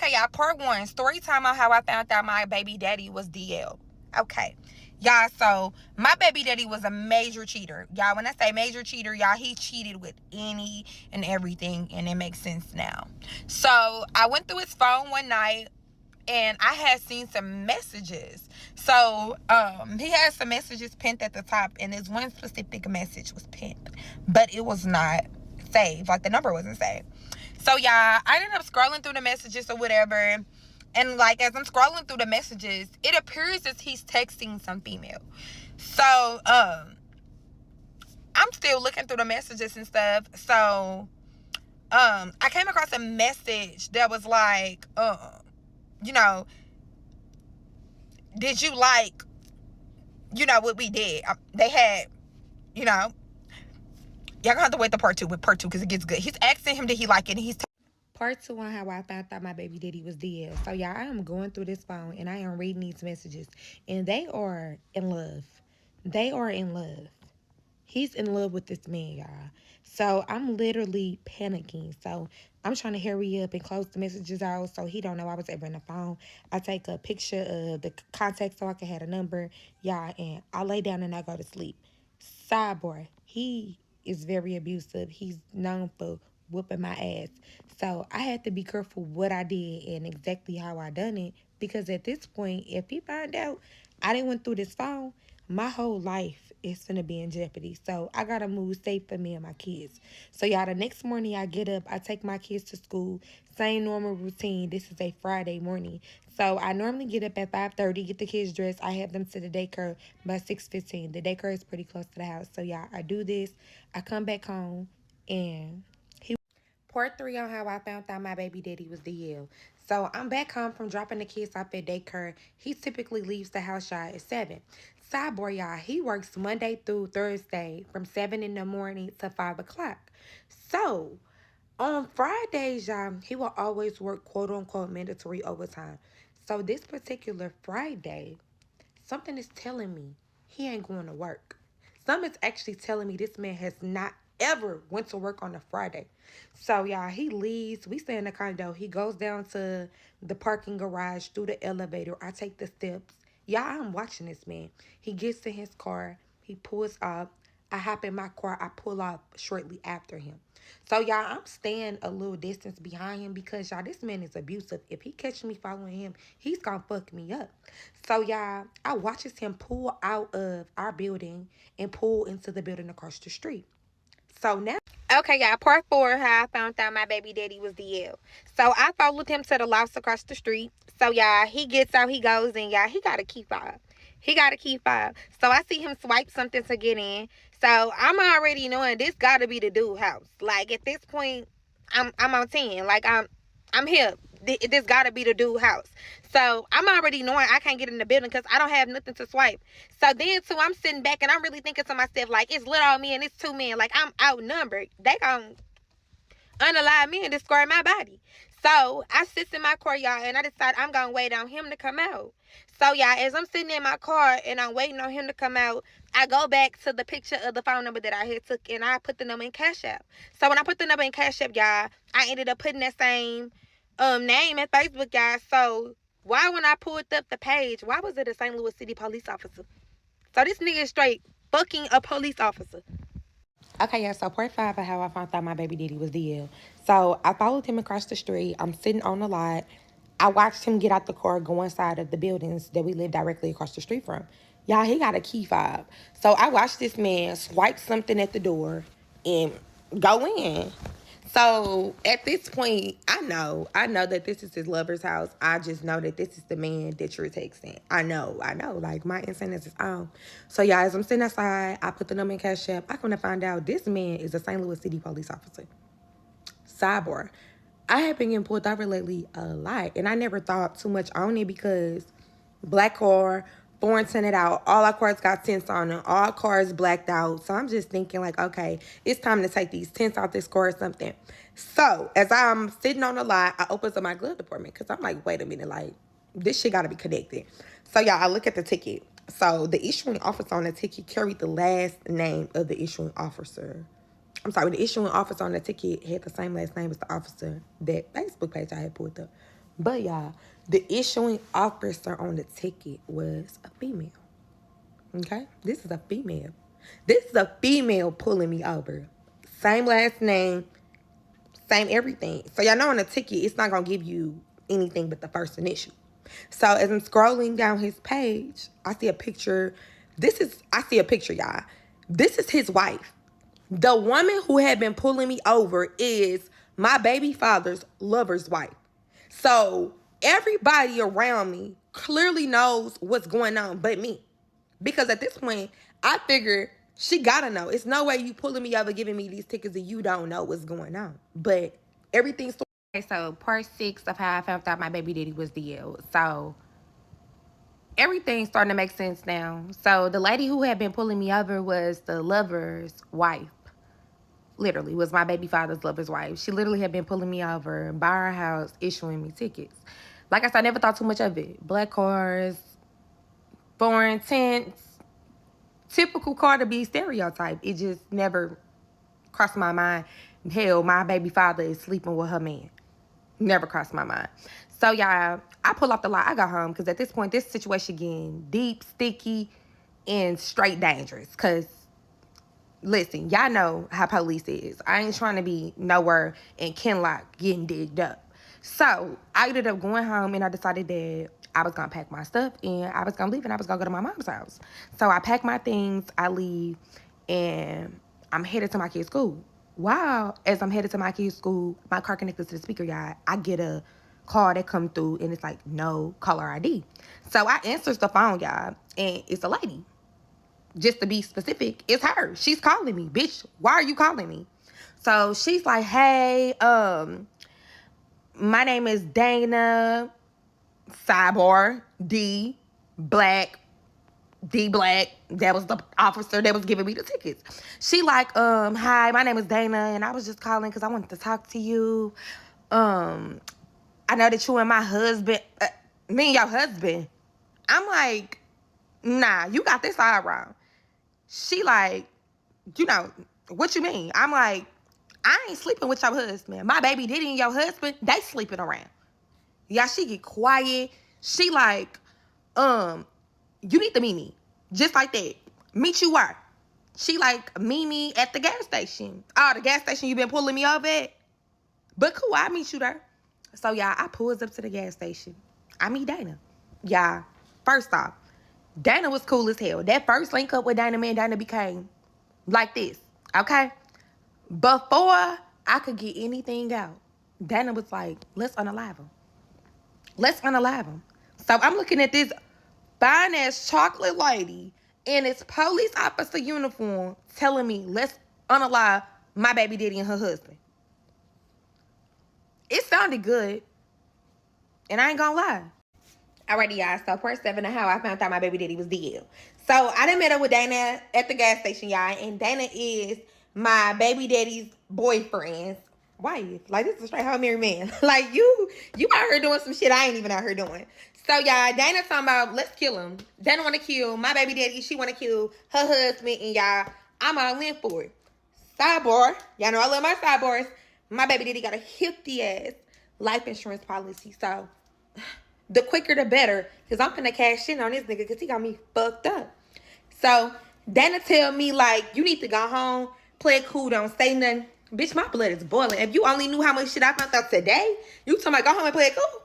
Okay, y'all, part one, story time on how I found out my baby daddy was DL. Okay, y'all, so my baby daddy was a major cheater. Y'all, when I say major cheater, y'all, he cheated with any and everything, and it makes sense now. So I went through his phone one night, and I had seen some messages. So he had some messages pinned at the top, and this one specific message was pinned, but it was not saved. Like, the number wasn't saved. So y'all, I ended up scrolling through the messages or whatever, and like as I'm scrolling through the messages, it appears as he's texting some female. So I'm still looking through the messages and stuff. So I came across a message that was like, you know, did you like, what we did? They had, y'all gonna have to wait the part two because it gets good. He's asking him, did he like it? And he's part two on how I found out my baby daddy was DL. So y'all, I am going through this phone and I am reading these messages, and they are in love. They are in love. He's in love with this man, y'all. So I'm literally panicking. So I'm trying to hurry up and close the messages out so he don't know I was ever in the phone. I take a picture of the contact so I can have a number, y'all, and I lay down and I go to sleep. Sidebar, he is very abusive. He's known for whooping my ass. So I had to be careful what I did and exactly how I done it, because at this point, if he find out I didn't went through this phone, my whole life is gonna be in jeopardy. So I gotta move safe for me and my kids. So y'all, the next morning I get up, I take my kids to school, same normal routine. This is a Friday morning. So I normally get up at 5:30, get the kids dressed. I have them to the daycare by 6:15. The daycare is pretty close to the house. So y'all, I do this. I come back home, and part three on how I found out my baby daddy was DL. So I'm back home from dropping the kids off at daycare. He typically leaves the house shy at 7. Sidebar, y'all, he works Monday through Thursday from 7 in the morning to 5 o'clock. So on Fridays, y'all, he will always work quote unquote mandatory overtime. So this particular Friday, something is telling me he ain't going to work. Something's actually telling me this man has not ever went to work on a Friday. So y'all, he leaves. We stay in the condo. He goes down to the parking garage through the elevator. I take the steps. Y'all, I'm watching this man. He gets in his car. He pulls up. I hop in my car. I pull off shortly after him. So y'all, I'm staying a little distance behind him because y'all, this man is abusive. If he catches me following him, he's gonna fuck me up. So y'all, I watches him pull out of our building and pull into the building across the street. So now, okay, y'all, part four, how I found out my baby daddy was DL. So I followed him to the loft across the street. So y'all, he gets out, he goes in, y'all, he got a key fob. He got a key fob. So I see him swipe something to get in. So I'm already knowing this gotta be the dude house. Like, at this point, I'm on 10. Like, I'm here. This gotta be the dude house. So I'm already knowing I can't get in the building because I don't have nothing to swipe. So then too, I'm sitting back and I'm really thinking to myself, like, it's little on me and it's two men. Like, I'm outnumbered. They gonna unalive me and destroy my body. So I sit in my car, y'all, and I decide I'm gonna wait on him to come out. So y'all, as I'm sitting in my car and I'm waiting on him to come out, I go back to the picture of the phone number that I had took, and I put the number in Cash App. So when I put the number in Cash App, y'all, I ended up putting that same name in Facebook, y'all. So why, when I pulled up the page, why was it a St. Louis City police officer? So this nigga is straight fucking a police officer. Okay, yeah, so part five of how I found out my baby daddy was DL. So I followed him across the street. I'm sitting on the lot. I watched him get out the car, go inside of the buildings that we live directly across the street from. Y'all, he got a key fob. So I watched this man swipe something at the door and go in. So at this point, I know that this is his lover's house. I just know that this is the man that you're texting. I know. Like, my instinct is on. So y'all, as I'm sitting outside, I put the number in Cash App. I come to find out this man is a St. Louis City police officer. Sidebar, I have been getting pulled over lately a lot, and I never thought too much on it because black car, foreign tinted out, all our cars got tints on them, all cars blacked out. So I'm just thinking, like, okay, it's time to take these tints off this car or something. So as I'm sitting on the lot, I opens up my glove department because I'm like, wait a minute, like, this shit got to be connected. So y'all, I look at the ticket. So the issuing officer on the ticket carried the last name of the issuing officer. I'm sorry, the issuing officer on the ticket had the same last name as the officer that Facebook page I had pulled up. But y'all, the issuing officer on the ticket was a female. Okay? This is a female. This is a female pulling me over. Same last name, same everything. So y'all know on the ticket, it's not going to give you anything but the first initial. So as I'm scrolling down his page, I see a picture. I see a picture, y'all. This is his wife. The woman who had been pulling me over is my baby father's lover's wife. So everybody around me clearly knows what's going on but me. Because at this point, I figured she gotta know. It's no way you pulling me over, giving me these tickets and you don't know what's going on. But everything's... Okay, so part 6 of how I found out my baby daddy was DL. So everything's starting to make sense now. So the lady who had been pulling me over was the lover's wife. Literally, was my baby father's lover's wife. She literally had been pulling me over by our house, issuing me tickets. Like I said, I never thought too much of it. Black cars, foreign tents, typical Carter B stereotype. It just never crossed my mind. Hell, my baby father is sleeping with her man. Never crossed my mind. So, y'all, I pull off the lot. I got home because at this point, this situation getting deep, sticky, and straight dangerous. Because, listen, y'all know how police is. I ain't trying to be nowhere in Kenlock getting digged up. So, I ended up going home and I decided that I was going to pack my stuff and I was going to leave and I was going to go to my mom's house. So, I pack my things, I leave, and I'm headed to my kid's school. Wow, as I'm headed to my kid's school, my car connected to the speaker, y'all. I get a call that come through, and it's like, no caller ID. So I answers the phone, y'all, and it's a lady. Just to be specific, it's her. She's calling me. Bitch, why are you calling me? So she's like, hey, my name is Dana, sidebar, D Black, that was the officer that was giving me the tickets. She like, hi, my name is Dana, and I was just calling because I wanted to talk to you. I know that you and my husband, me and your husband. I'm like, nah, you got this all wrong. She like, what you mean? I'm like, I ain't sleeping with your husband. My baby daddy and your husband, they sleeping around. Yeah, she get quiet. She like, you need to meet me. Just like that. Meet you where? She like, meet me at the gas station. Oh, the gas station you been pulling me over at? But cool, I'll meet you there. So, y'all, I pulls up to the gas station. I meet Dana. Y'all, first off, Dana was cool as hell. That first link up with Dana, man, Dana became like this, okay? Before I could get anything out, Dana was like, let's unalive him. Let's unalive him. So, I'm looking at this fine-ass chocolate lady in its police officer uniform telling me, let's unalive my baby daddy and her husband. It sounded good. And I ain't gonna lie. Alrighty, y'all. So, part 7 of how I found out my baby daddy was DL. So, I done met up with Dana at the gas station, y'all. And Dana is my baby daddy's boyfriend's wife. Like, this is a straight home married man. Like, you out here doing some shit I ain't even out here doing. So, y'all, Dana talking about, let's kill him. Dana want to kill my baby daddy. She want to kill her husband. And, y'all, I'm all in for it. Sidebar. Y'all know I love my sidebars. My baby daddy got a hefty-ass life insurance policy. So, the quicker the better. Because I'm finna cash in on this nigga because he got me fucked up. So, Dana tell me, like, you need to go home, play it cool, don't say nothing. Bitch, my blood is boiling. If you only knew how much shit I found out today, you talking about go home and play it cool.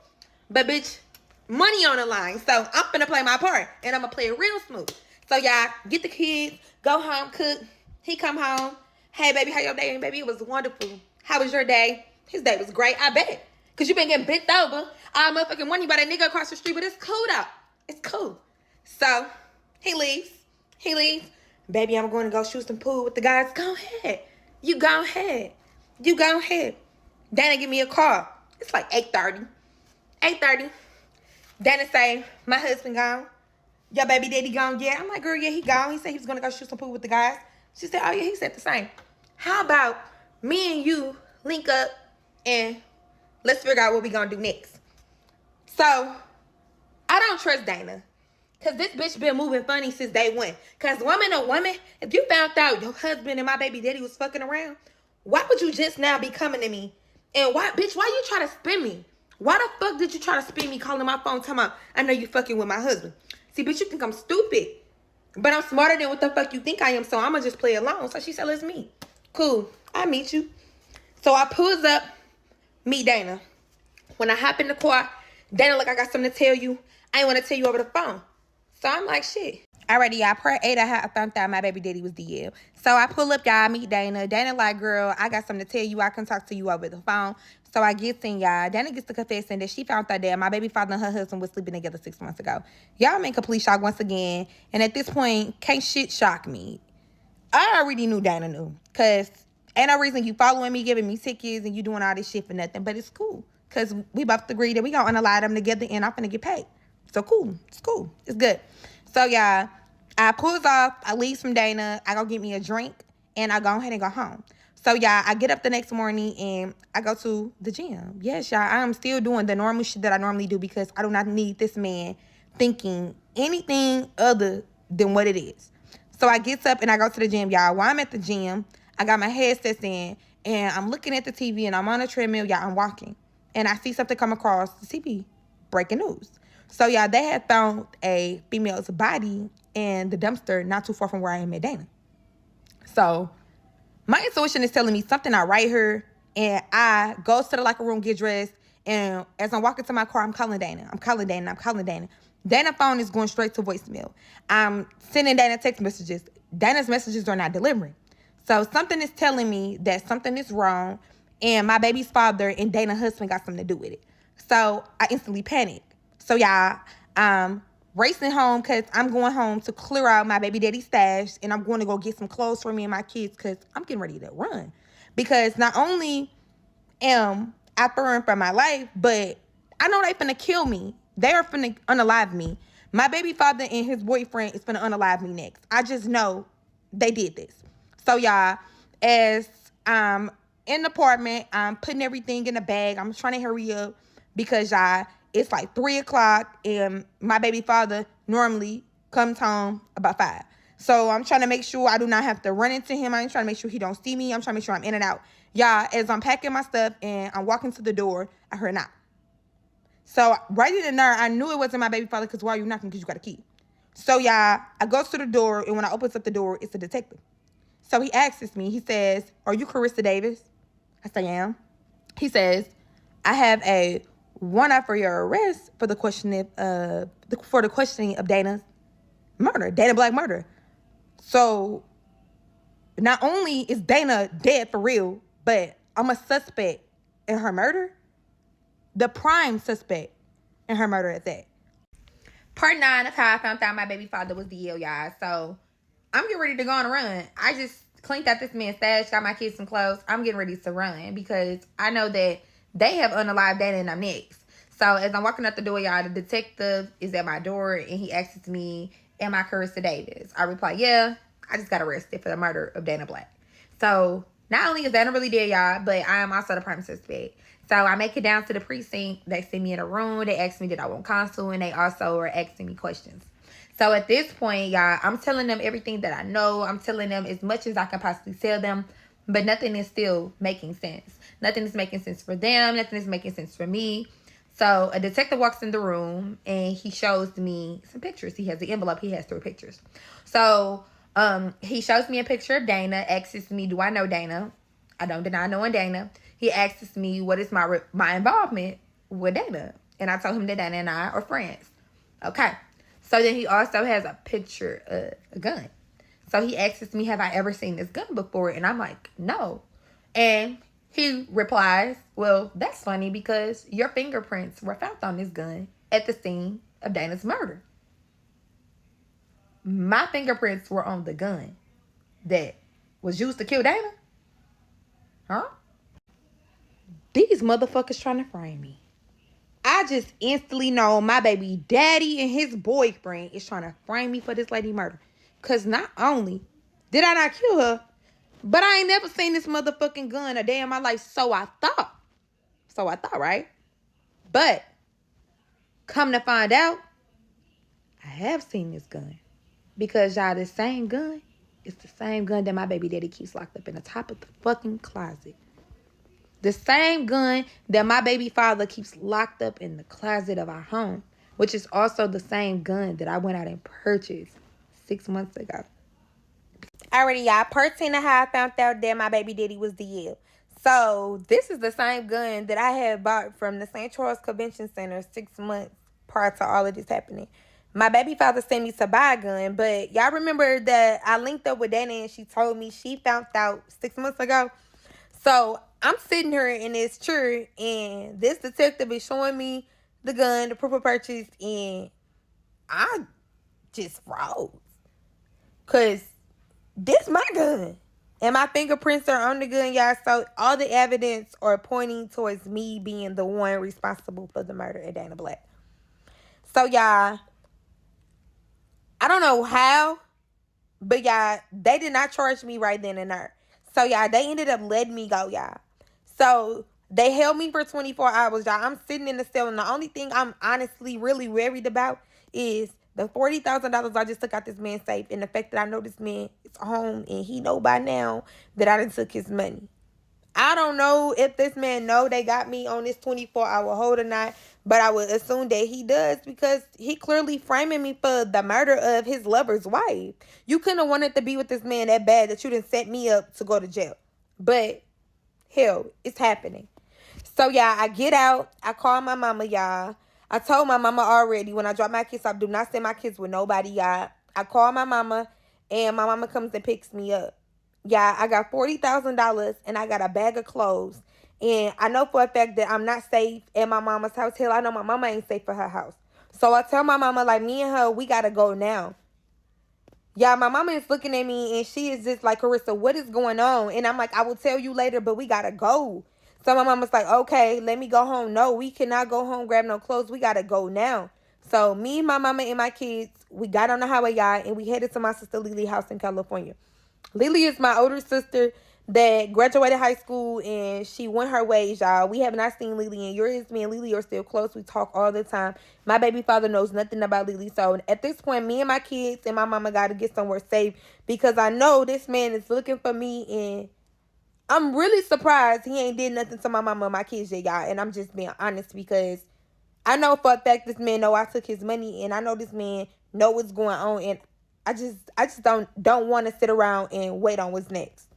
But, bitch, money on the line. So, I'm finna play my part. And I'm gonna play it real smooth. So, y'all, get the kids, go home, cook. He come home. Hey, baby, how your day? And, baby, it was wonderful. How was your day? His day was great, I bet. Because you been getting bent over all motherfucking money by that nigga across the street. But it's cool, though. It's cool. So, he leaves. Baby, I'm going to go shoot some pool with the guys. Go ahead. You go ahead. Dana give me a call. It's like 8:30. 8:30. Dana say, my husband gone. Your baby daddy gone? Yeah. I'm like, girl, yeah, he gone. He said he was going to go shoot some pool with the guys. She said, oh, yeah, he said the same. How about me and you link up and let's figure out what we going to do next? So, I don't trust Dana. Because this bitch been moving funny since day one. Because woman, if you found out your husband and my baby daddy was fucking around, why would you just now be coming to me? And why, bitch, why you trying to spin me? Why the fuck did you try to spin me calling my phone talking about, I know you fucking with my husband? See, bitch, you think I'm stupid. But I'm smarter than what the fuck you think I am, so I'ma just play along. So she said, let's meet. Cool, I meet you. So I pulls up, meet Dana. When I hop in the car, Dana like, I got something to tell you. I ain't want to tell you over the phone. So I'm like, shit. Alrighty, y'all. Part 8, I found out my baby daddy was DL. So I pull up, y'all, meet Dana. Dana like, girl, I got something to tell you. I can talk to you over the phone. So I get in, y'all. Dana gets to confessing that she found out that my baby father and her husband was sleeping together 6 months ago. Y'all in complete shock once again. And at this point, can't shit shock me. I already knew Dana knew. Because ain't no reason you following me, giving me tickets, and you doing all this shit for nothing. But it's cool. Because we both agree that we going to unalive them together and I'm finna get paid. So cool. It's cool. It's good. So, y'all, I pulls off. I leave from Dana. I go get me a drink. And I go ahead and go home. So, y'all, I get up the next morning and I go to the gym. Yes, y'all, I'm still doing the normal shit that I normally do because I do not need this man thinking anything other than what it is. So, I get up and I go to the gym, y'all. While I'm at the gym, I got my headsets in. And I'm looking at the TV and I'm on a treadmill, y'all. I'm walking. And I see something come across the TV. Breaking news. So, y'all, they had found a female's body in the dumpster not too far from where I am at Dana. So, my intuition is telling me something not right here. And I go to the locker room, get dressed. And as I'm walking to my car, I'm calling Dana. I'm calling Dana. Dana's phone is going straight to voicemail. I'm sending Dana text messages. Dana's messages are not delivering. So, something is telling me that something is wrong. And my baby's father and Dana's husband got something to do with it. So, I instantly panic. So, y'all, I'm racing home because I'm going home to clear out my baby daddy's stash. And I'm going to go get some clothes for me and my kids because I'm getting ready to run. Because not only am I fearing for my life, but I know they finna kill me. They are finna unalive me. My baby father and his boyfriend is finna unalive me next. I just know they did this. So, y'all, as I'm in the apartment, I'm putting everything in a bag. I'm trying to hurry up because, y'all, it's like 3 o'clock and my baby father normally comes home about 5. So I'm trying to make sure I do not have to run into him. I'm trying to make sure he don't see me. I'm trying to make sure I'm in and out. Y'all, as I'm packing my stuff and I'm walking to the door, I heard a knock. So right in there, I knew it wasn't my baby father because why are you knocking? Because you got a key. So, y'all, I go to the door, and when I open up the door, it's a detective. So he asks me, he says, are you Carissa Davis? I say, I am. He says, I have a warrant for your arrest for the questioning of Dana's murder, Dana Black murder. So not only is Dana dead for real, but I'm a suspect in her murder. The prime suspect in her murder at that. Part 9 of how I found out my baby father was DL, y'all. So I'm getting ready to go on a run. I just cleaned out this man's stash, got my kids some clothes. I'm getting ready to run because I know that they have unalived Dana and I'm next. So as I'm walking out the door, y'all, the detective is at my door and he asks me, am I Carissa Davis? I reply, yeah, I just got arrested for the murder of Dana Black. So not only is Dana really dead, y'all, but I am also the prime suspect. So I make it down to the precinct. They send me in a room. They ask me did I want counsel, and they also are asking me questions. So at this point, y'all, I'm telling them everything that I know. I'm telling them as much as I can possibly tell them, but nothing is still making sense. Nothing is making sense for them. Nothing is making sense for me. So a detective walks in the room, and he shows me some pictures. He has the envelope. He has 3 pictures. So he shows me a picture of Dana, asks me, do I know Dana? I don't deny knowing Dana. He asks me, what is my involvement with Dana? And I told him that Dana and I are friends. Okay. So then he also has a picture of a gun. So he asks me, have I ever seen this gun before? And I'm like, no. And he replies, well, that's funny because your fingerprints were found on this gun at the scene of Dana's murder. My fingerprints were on the gun that was used to kill Dana? Huh? These motherfuckers trying to frame me. I just instantly know my baby daddy and his boyfriend is trying to frame me for this lady murder. Because not only did I not kill her, but I ain't never seen this motherfucking gun a day in my life. So I thought, right? But come to find out, I have seen this gun. Because y'all, this same gun is the same gun that my baby daddy keeps locked up in the top of the fucking closet. The same gun that my baby father keeps locked up in the closet of our home, which is also the same gun that I went out and purchased 6 months ago. Alrighty, y'all. Pertaining to how I found out that my baby daddy was DL. So, this is the same gun that I had bought from the St. Charles Convention Center 6 months prior to all of this happening. My baby father sent me to buy a gun, but y'all remember that I linked up with Dana and she told me she found out 6 months ago. So, I'm sitting here in this chair and this detective is showing me the gun, the proof of purchase, and I just froze. Because this my gun. And my fingerprints are on the gun, y'all. So all the evidence are pointing towards me being the one responsible for the murder of Dana Black. So, y'all, I don't know how, but, y'all, they did not charge me right then and there. So, y'all, they ended up letting me go, y'all. So, they held me for 24 hours, y'all. I'm sitting in the cell, and the only thing I'm honestly really worried about is the $40,000 I just took out this man's safe, and the fact that I know this man is home, and he know by now that I done took his money. I don't know if this man know they got me on this 24-hour hold or not, but I would assume that he does because he clearly framing me for the murder of his lover's wife. You couldn't have wanted to be with this man that bad that you didn't set me up to go to jail. But, hell, it's happening. So, y'all, I get out. I call my mama, y'all. I told my mama already when I drop my kids off, do not send my kids with nobody, y'all. I call my mama, and my mama comes and picks me up. Yeah, I got $40,000 and I got a bag of clothes. And I know for a fact that I'm not safe at my mama's house. Hell, I know my mama ain't safe for her house. So I tell my mama, like, me and her, we got to go now. Yeah, my mama is looking at me and she is just like, Carissa, what is going on? And I'm like, I will tell you later, but we got to go. So my mama's like, okay, let me go home. No, we cannot go home, grab no clothes. We got to go now. So me, my mama, and my kids, we got on the highway, y'all, and we headed to my sister Lily's house in California. Lily is my older sister that graduated high school and she went her ways, y'all. We have not seen Lily in years. Me and Lily are still close. We talk all the time. My baby father knows nothing about Lily. So at this point, me and my kids and my mama got to get somewhere safe because I know this man is looking for me and I'm really surprised he ain't did nothing to my mama and my kids yet, y'all. And I'm just being honest because I know for a fact this man know I took his money and I know this man know what's going on and I just don't want to sit around and wait on what's next.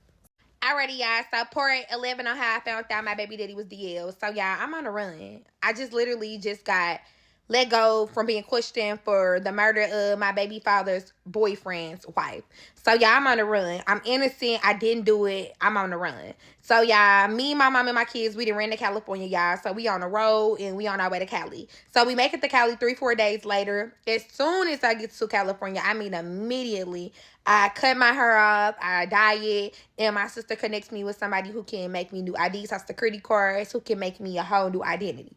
Alrighty, y'all. So, part 11 on how I found out my baby daddy was DL. So, y'all, I'm on the run. I just literally just got let go from being questioned for the murder of my baby father's boyfriend's wife. So, y'all, I'm on the run. I'm innocent. I didn't do it. I'm on the run. So, y'all, me, my mom, and my kids, we done ran to California, y'all. So, we on the road, and we on our way to Cali. So, we make it to Cali 3-4 days later. As soon as I get to California, I mean, immediately, I cut my hair off, I dye it, and my sister connects me with somebody who can make me new IDs, Social Security cards, who can make me a whole new identity.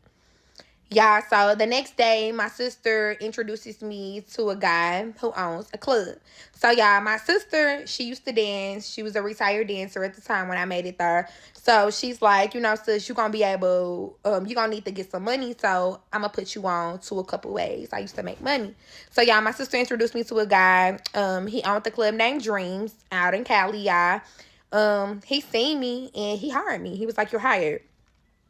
Yeah, so the next day, my sister introduces me to a guy who owns a club. So, y'all, my sister, she used to dance. She was a retired dancer at the time when I made it there. So, she's like, you know, sis, you're going to be able, you're going to need to get some money. So, I'm going to put you on to a couple ways. I used to make money. So, y'all, my sister introduced me to a guy. He owned the club named Dreams out in Cali, y'all. He seen me and he hired me. He was like, you're hired.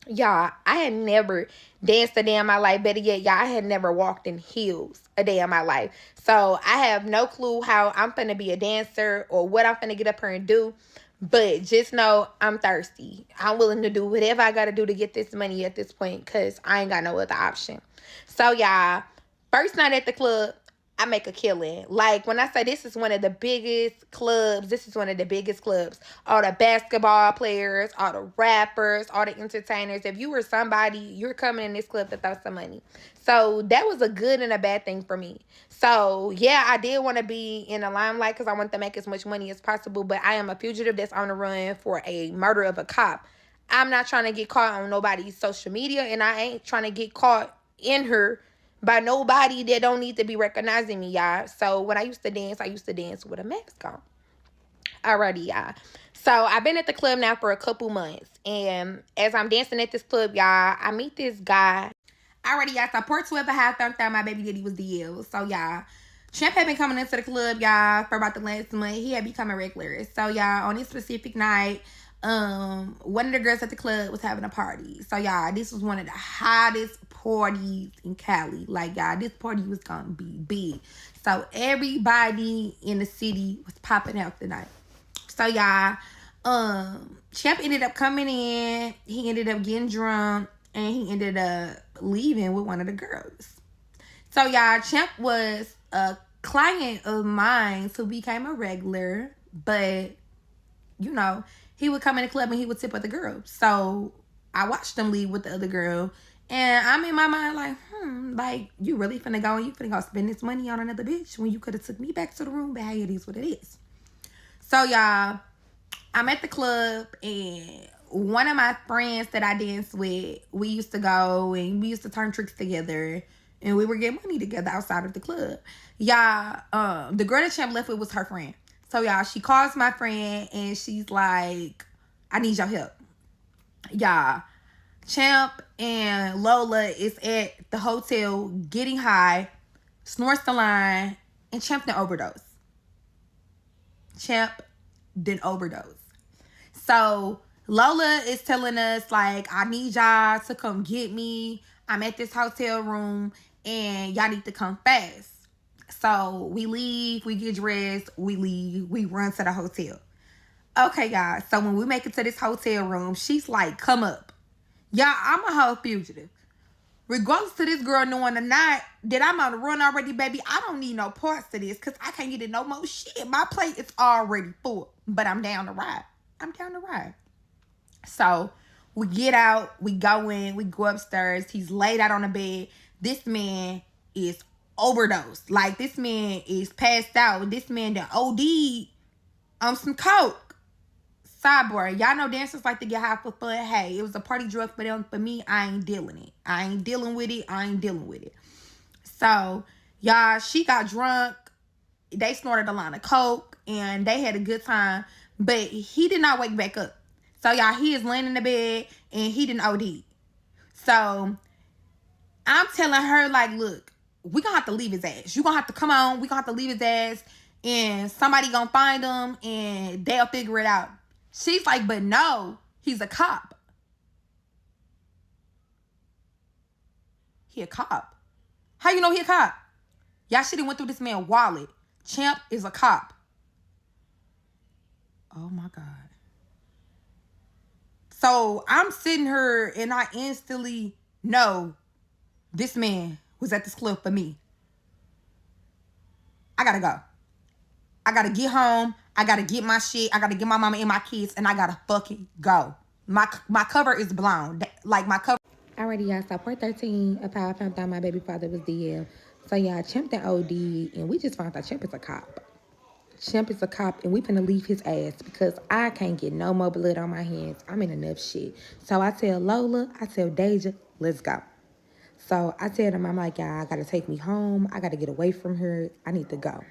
Y'all, I had never danced a day in my life. Better yet, y'all, I had never walked in heels a day in my life. So I have no clue how I'm finna be a dancer or what I'm finna get up here and do. But just know I'm thirsty. I'm willing to do whatever I gotta do to get this money at this point because I ain't got no other option. So, y'all, first night at the club, I make a killing. Like, when I say this is one of the biggest clubs, this is one of the biggest clubs. All the basketball players, all the rappers, all the entertainers. If you were somebody, you're coming in this club to throw some money. So, that was a good and a bad thing for me. So, yeah, I did want to be in the limelight because I wanted to make as much money as possible. But I am a fugitive that's on the run for a murder of a cop. I'm not trying to get caught on nobody's social media. And I ain't trying to get caught in her by nobody that don't need to be recognizing me, y'all. So when I used to dance with a mask on. Alrighty, y'all. So I've been at the club now for a couple months. And as I'm dancing at this club, y'all, I meet this guy. Alrighty, y'all. So part 12 of how I found out my baby daddy was DL. So, y'all, Champ had been coming into the club, y'all, for about the last month. He had become a regular. So, y'all, on this specific night, One of the girls at the club was having a party. So y'all, this was one of the hottest parties in Cali. Like y'all, this party was gonna be big. So everybody in the city was popping out tonight. So y'all, Champ ended up coming in. He ended up getting drunk, and he ended up leaving with one of the girls. So y'all, Champ was a client of mine who became a regular, but you know, he would come in the club and he would tip with the girl. So I watched him leave with the other girl. And I'm in my mind like, like, you really finna go and you finna go spend this money on another bitch when you could have took me back to the room, but hey, it is what it is. So y'all, I'm at the club and one of my friends that I danced with, we used to go and we used to turn tricks together and we were getting money together outside of the club. Y'all, the girl that Champ left with was her friend. So, y'all, she calls my friend, and she's like, I need your help. Y'all, Champ and Lola is at the hotel getting high, snorts the line, and Champ didn't overdose. Champ didn't overdose. So, Lola is telling us, like, I need y'all to come get me. I'm at this hotel room, and y'all need to come fast. So we leave, we get dressed, we leave, we run to the hotel. Okay, guys. So when we make it to this hotel room, she's like, come up. Y'all, I'm a whole fugitive. Regardless to this girl knowing or not that I'm on the run already, baby, I don't need no parts of this because I can't get in no more shit. My plate is already full, but I'm down to ride. I'm down to ride. So we get out, we go in, we go upstairs. He's laid out on the bed. This man is overdosed. Like, this man is passed out. This man done OD'd on some coke. Sidebar, y'all know dancers like to get high for fun. Hey, it was a party drug for them. For me, I ain't dealing it. I ain't dealing with it. So, y'all, she got drunk. They snorted a line of coke, and they had a good time. But he did not wake back up. So, y'all, he is laying in the bed, and he didn't OD. So, I'm telling her, like, look, we gonna have to leave his ass. You gonna have to come on. We gonna have to leave his ass. And somebody gonna find him and they'll figure it out. She's like, but no, he's a cop. He a cop. How you know he a cop? Y'all should have went through this man's wallet. Champ is a cop. Oh my God. So I'm sitting here and I instantly know this man was at this club for me. I gotta go. I gotta get home. I gotta get my shit. I gotta get my mama and my kids, and I gotta fucking go. My cover is blown. Like, my cover. Alrighty, y'all. So part 13 of how I found out my baby father was DL. So y'all, Champ and OD, and we just found out Champ is a cop. Champ is a cop, and we finna leave his ass because I can't get no more blood on my hands. I'm in enough shit. So I tell Lola, I tell Deja, let's go. So I tell them, I'm like, y'all, I gotta take me home. I gotta get away from her. I need to go.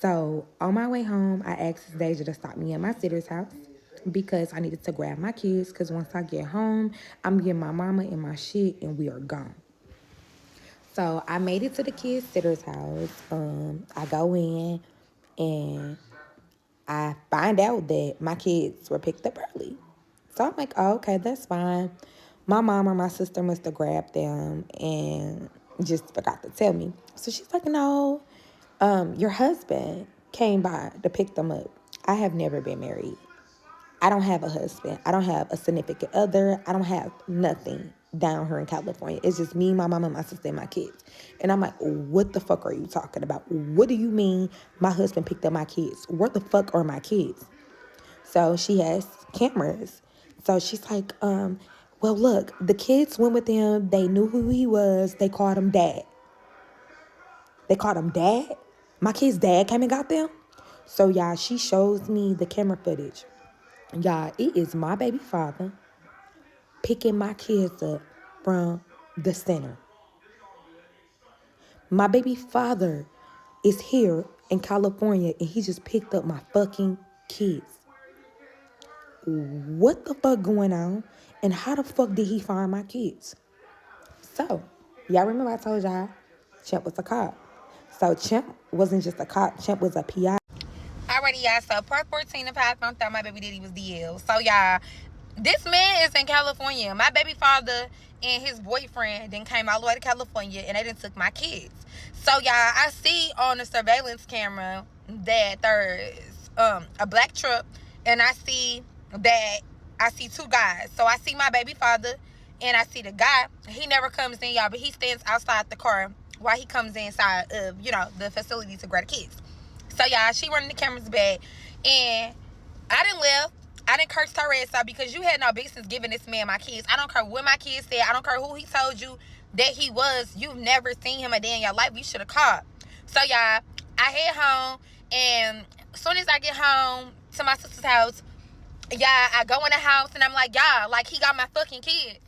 So on my way home, I asked Deja to stop me at my sitter's house because I needed to grab my kids because once I get home, I'm getting my mama and my shit and we are gone. So I made it to the kids' sitter's house. I go in and I find out that my kids were picked up early. So I'm like, oh, okay, that's fine. My mom or my sister must have grabbed them and just forgot to tell me. So she's like, no, your husband came by to pick them up. I have never been married. I don't have a husband. I don't have a significant other. I don't have nothing down here in California. It's just me, my mom, and my sister, and my kids. And I'm like, what the fuck are you talking about? What do you mean my husband picked up my kids? Where the fuck are my kids? So she has cameras. So she's like, well, look, the kids went with him. They knew who he was. They called him dad. They called him dad? My kid's dad came and got them? So, y'all, she shows me the camera footage. Y'all, it is my baby father picking my kids up from the center. My baby father is here in California and he just picked up my fucking kids. What the fuck going on? And how the fuck did he find my kids? So, y'all remember I told y'all Champ was a cop. So Champ wasn't just a cop. Champ was a PI. Alrighty, Alrighty, y'all. So part 14 of how I found out my baby daddy was DL. So y'all, this man is in California. My baby father and his boyfriend then came all the way to California, and they done took my kids. So y'all, I see on the surveillance camera that there's a black truck, and I see two guys. So I see my baby father, and I see the guy. He never comes in, y'all, but he stands outside the car while he comes inside of, the facility to grab the kids. So y'all, she running the cameras back, and I didn't live. I didn't curse her ass out because you had no business giving this man my kids. I don't care what my kids said. I don't care who he told you that he was. You've never seen him a day in your life. You should have called. So y'all, I head home, and as soon as I get home to my sister's house, y'all, I go in the house, and I'm like, y'all, like, he got my fucking kids.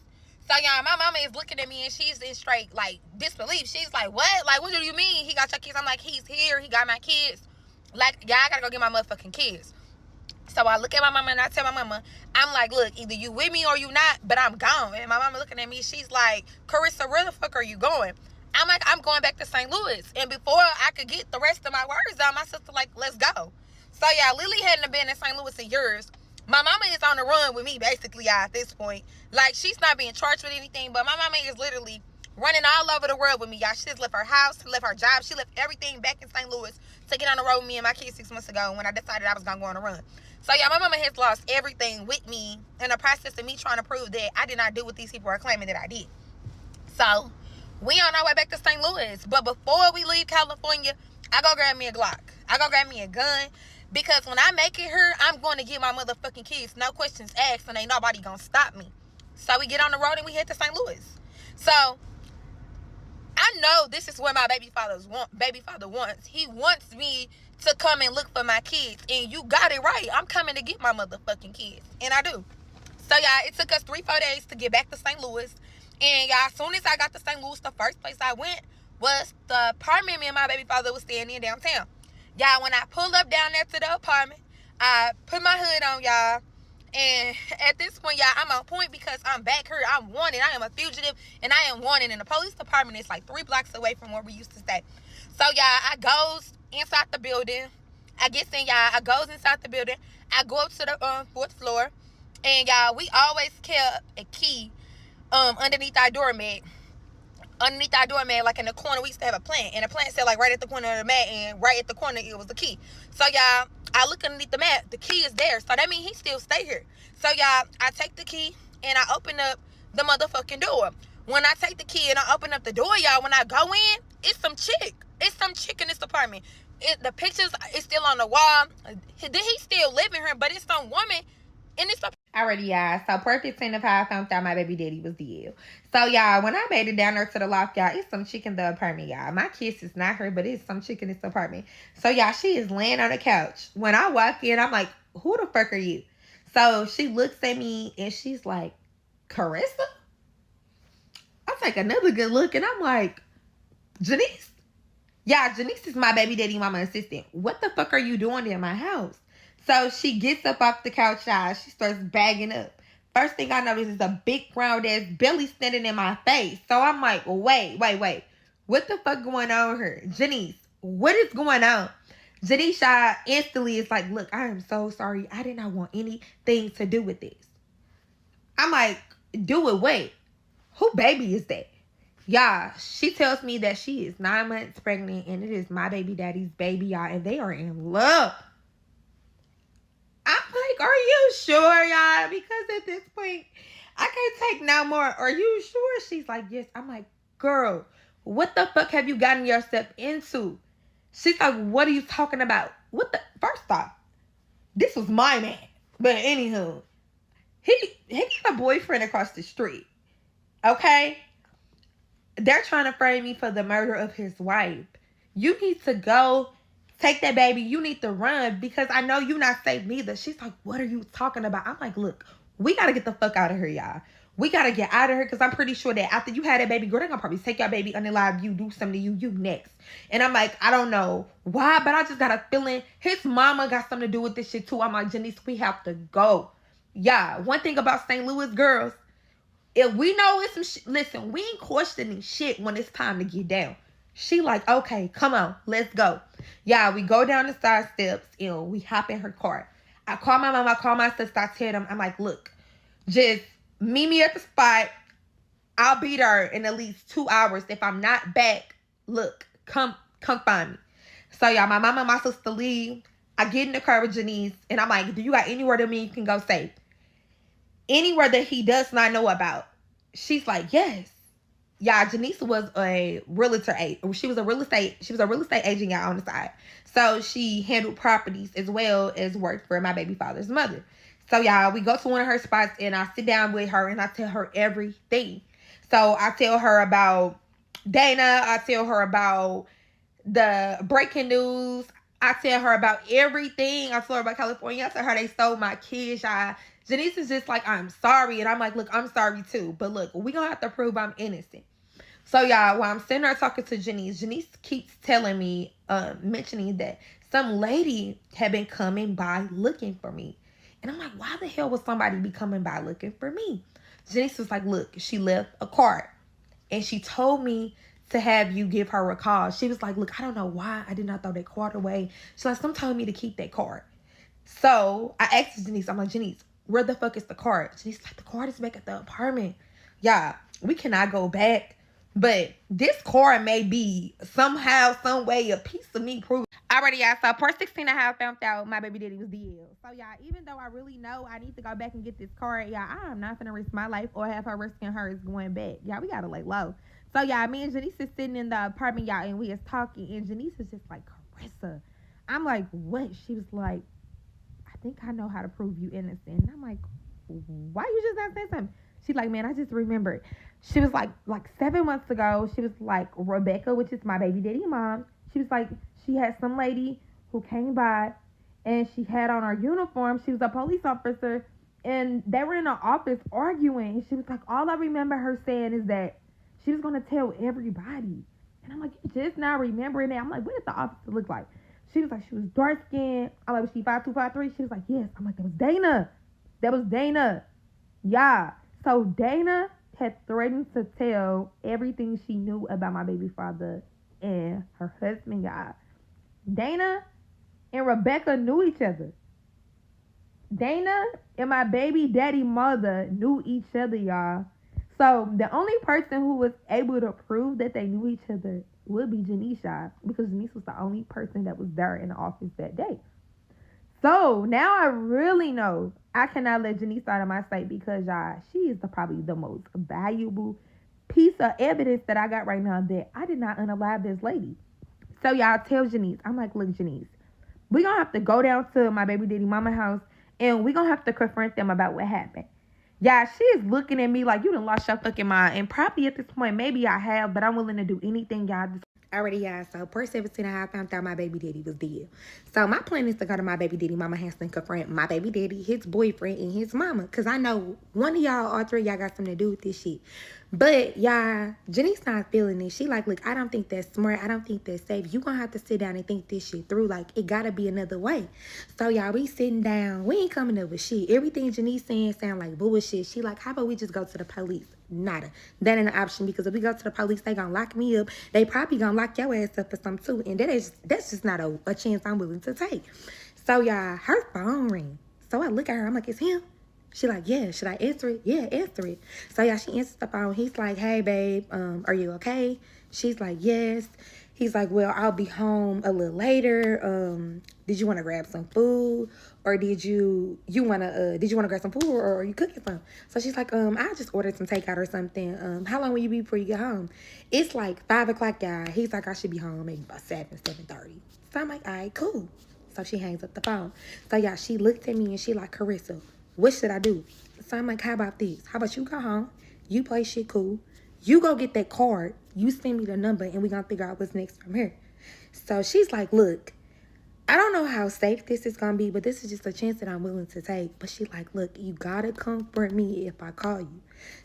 So y'all, my mama is looking at me, and she's in straight like disbelief. She's like, what? Like, what do you mean he got your kids? I'm like, he's here. He got my kids. Like, y'all, I gotta go get my motherfucking kids. So I look at my mama, and I tell my mama, I'm like, look, either you with me or you not, but I'm gone. And my mama looking at me, she's like, Carissa, where the fuck are you going? I'm like, I'm going back to St. Louis. And before I could get the rest of my words out, my sister like, let's go. So yeah, Lily hadn't been in St. Louis in years. My mama is on the run with me, basically, y'all, at this point. Like, she's not being charged with anything, but my mama is literally running all over the world with me, y'all. She just left her house, she left her job, she left everything back in St. Louis to get on the road with me and my kids 6 months ago when I decided I was going to go on a run. So, yeah, my mama has lost everything with me in the process of me trying to prove that I did not do what these people are claiming that I did. So, we on our way back to St. Louis. But before we leave California, I go grab me a Glock. I go grab me a gun. Because when I make it here, I'm going to get my motherfucking kids. No questions asked, and ain't nobody going to stop me. So, we get on the road and we head to St. Louis. So, I know this is what my baby father wants. He wants me to come and look for my kids. And you got it right. I'm coming to get my motherfucking kids. And I do. So, y'all, it took us 3-4 days to get back to St. Louis. And, y'all, as soon as I got to St. Louis, the first place I went was the apartment me and my baby father was staying in downtown. Y'all, when I pulled up down there to the apartment, I put my hood on, y'all. And at this point, y'all, I'm on point because I'm back here. I'm wanted. I am a fugitive, and I am wanted. And the police department is like 3 blocks away from where we used to stay. So, y'all, I goes inside the building. I get in, y'all. I goes inside the building. I go up to the 4th floor. And, y'all, we always kept a key underneath our doormat. Underneath our doormat, like in the corner, we used to have a plant. And the plant said, like, right at the corner of the mat. And right at the corner, it was the key. So, y'all, I look underneath the mat. The key is there. So, that means he still stay here. So, y'all, I take the key, and I open up the motherfucking door. When I take the key and I open up the door, y'all, when I go in, it's some chick. It's some chick in this apartment. The pictures is still on the wall. He still living here, but it's some woman in this apartment. Alrighty, y'all. So, part 15 of how I found out my baby daddy was DL. So, y'all, when I made it down there to the loft, y'all, it's some chick in the apartment, y'all. My kiss is not her, but it's some chick in this apartment. So, y'all, she is laying on the couch. When I walk in, I'm like, who the fuck are you? So, she looks at me, and she's like, Carissa? I take another good look, and I'm like, Janice? Yeah, Janice is my baby daddy mama assistant. What the fuck are you doing in my house? So she gets up off the couch, y'all. She starts bagging up. First thing I notice is a big round ass belly standing in my face. So I'm like, wait. What the fuck going on here? Janice, what is going on? Janice instantly is like, look, I am so sorry. I did not want anything to do with this. I'm like, do it, wait. Who baby is that? Y'all, she tells me that she is 9 months pregnant and it is my baby daddy's baby, y'all, and they are in love. I'm like, are you sure, y'all? Because at this point, I can't take no more. Are you sure? She's like, yes. I'm like, girl, what the fuck have you gotten yourself into? She's like, what are you talking about? First off, this was my man. But anywho, he got a boyfriend across the street. Okay? They're trying to frame me for the murder of his wife. You need to go take that baby. You need to run because I know you're not safe neither. She's like, what are you talking about? I'm like, look, we got to get the fuck out of here, y'all. We got to get out of here because I'm pretty sure that after you had that baby, girl, they're going to probably take your baby, unalive you, do something to you next. And I'm like, I don't know why, but I just got a feeling his mama got something to do with this shit too. I'm like, Janice, we have to go. Yeah, one thing about St. Louis girls, if we know it's some shit, listen, we ain't questioning shit when it's time to get down. She like, okay, come on, let's go. Yeah, we go down the side steps and we hop in her car. I call my mom, I call my sister, I tell them, I'm like, look, just meet me at the spot. I'll be there in at least 2 hours. If I'm not back, look, come find me. So y'all, my mama and my sister leave. I get in the car with Janice and I'm like, do you got anywhere that me you can go safe? Anywhere that he does not know about. She's like, yes. Yeah, Janice was a realtor. She was a real estate agent, y'all, on the side. So she handled properties as well as worked for my baby father's mother. So y'all, we go to one of her spots and I sit down with her and I tell her everything. So I tell her about Dana. I tell her about the breaking news. I tell her about everything. I tell her about California. I tell her they stole my kids. Janice is just like, I'm sorry. And I'm like, look, I'm sorry too. But look, we gonna have to prove I'm innocent. So y'all, while I'm sitting there talking to Janice keeps telling me, mentioning that some lady had been coming by looking for me. And I'm like, why the hell would somebody be coming by looking for me? Janice was like, look, she left a card. And she told me to have you give her a call. She was like, look, I don't know why I did not throw that card away. She's like, some told me to keep that card. So I asked Janice, I'm like, Janice, where the fuck is the card? Janice like, the card is back at the apartment. Yeah, we cannot go back. But this card may be somehow, some way, a piece of me proving. Alrighty, y'all. So part 16, I have found out my baby daddy was DL. So y'all, even though I really know I need to go back and get this card, y'all, I'm not gonna risk my life or have her risking hers going back. Y'all, we gotta lay low. So y'all, me and Janice is sitting in the apartment, y'all, and we is talking, and Janice is just like, Carissa. I'm like, what? She was like, I think I know how to prove you innocent. And I'm like, why you just not say something? She's like, man, I just remembered. She was like 7 months ago, she was like, Rebecca, which is my baby daddy mom. She was like, she had some lady who came by and she had on her uniform. She was a police officer and they were in her office arguing. And she was like, all I remember her saying is that she was going to tell everybody. And I'm like, just now remembering that. I'm like, what did the officer look like? She was like, she was dark skinned. I'm like, was she 5'2", 5'3"? She was like, yes. I'm like, that was Dana. That was Dana. Yeah. So Dana had threatened to tell everything she knew about my baby father and her husband, y'all. Dana and Rebecca knew each other. Dana and my baby daddy mother knew each other, y'all. So the only person who was able to prove that they knew each other would be Janice, y'all, because Janice was the only person that was there in the office that day. So now I really know I cannot let Janice out of my sight because y'all, she is probably the most valuable piece of evidence that I got right now that I did not unalive this lady. So y'all, tell Janice, I'm like, look, Janice, we're going to have to go down to my baby daddy mama house and we're going to have to confront them about what happened. Yeah, she is looking at me like you done lost your fucking mind. And probably at this point, maybe I have, but I'm willing to do anything, y'all. Already, y'all. So, part 17, I found out my baby daddy was dead. So, my plan is to go to my baby daddy mama house and confront my baby daddy, his boyfriend, and his mama. Because I know one of y'all, all three of y'all got something to do with this shit. But, y'all, Janice not feeling it. She like, look, I don't think that's smart. I don't think that's safe. You gonna have to sit down and think this shit through. Like, it gotta be another way. So, y'all, we sitting down. We ain't coming up with shit. Everything Janice saying sound like bullshit. She like, how about we just go to the police? Nada. That ain't an option because if we go to the police, they gonna lock me up. They probably gonna lock your ass up for something too. And that's just not a chance I'm willing to take. So, y'all, her phone ring. So, I look at her. I'm like, it's him. She like, yeah, should I answer it? Yeah, answer it. So, yeah, she answers the phone. He's like, hey, babe, are you okay? She's like, yes. He's like, well, I'll be home a little later. Did you want to grab some food? Or did you want to grab some food or are you cooking some? So she's like, I just ordered some takeout or something. How long will you be before you get home? It's like 5 o'clock, y'all. He's like, I should be home maybe about 7:30. So I'm like, all right, cool. So she hangs up the phone. So, y'all, she looked at me and she like, Carissa, what should I do? So I'm like, how about this? How about you go home? You play shit cool. You go get that card. You send me the number and we're going to figure out what's next from here. So she's like, look, I don't know how safe this is going to be, but this is just a chance that I'm willing to take. But she like, look, you got to comfort me if I call you.